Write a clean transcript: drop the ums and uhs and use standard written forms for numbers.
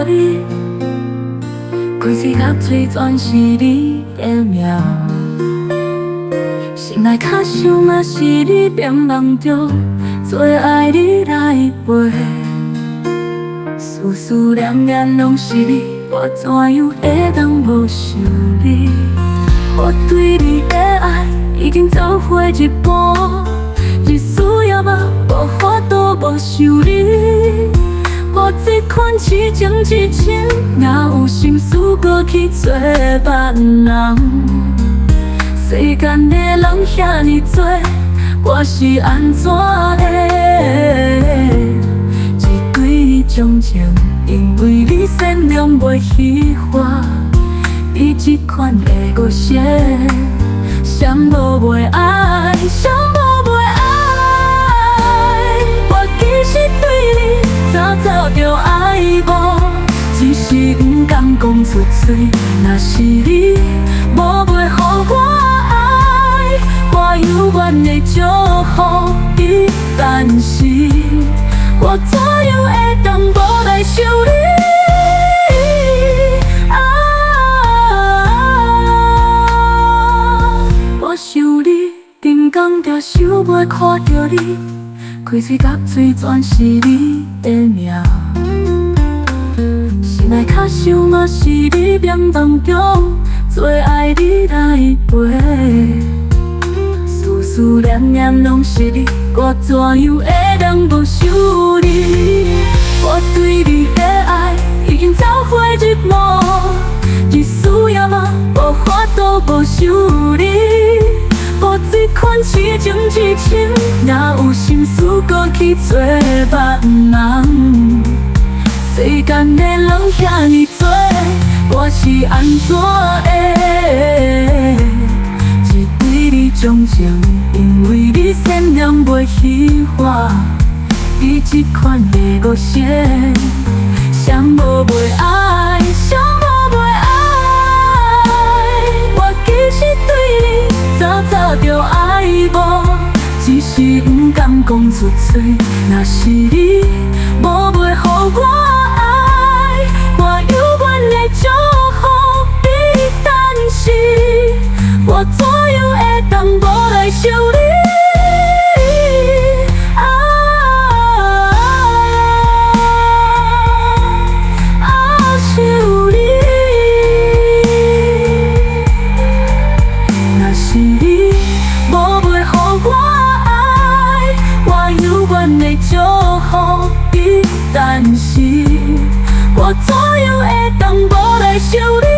着你，开嘴甲嘴全是你的名。心内较想嘛是你眠梦中，最爱你来陪。思思念念拢是你，我怎样会当无想你？我对你的爱已经走火一半，日思夜梦无法度无想你。我这款痴情之情，哪有心思搁去找别人？世间的人遐尼多，我是安怎的？一对钟情，因为你善良袂虚华，你这款的个性，谁无袂爱，谁无袂爱？我其实对你早早就爱慕，只是不敢讲出嘴。若是你无袂予我爱，我犹原会祝福你，但是我怎样会当无来想你？我想你，阵讲着想袂看着你，开嘴甲嘴全是你的名。心内较想嘛是你眠梦中，最爱你来陪。思思念念拢是你，我怎样会当无想你？我对你的爱已经走火入魔，日思夜梦无法度无想你。我这款痴情之情，哪有心思搁去找别人？世间的人遐尼多，我是安怎的？一对你钟情，因为你善良袂虚华，你这款的个性，谁无袂爱，谁无袂爱？我其实对你早早就爱慕，只是不敢讲出嘴。若是你无袂予我爱，我犹原会祝福你，但是我怎样会当无来想你？祝福你，但是我怎样会当无来想你？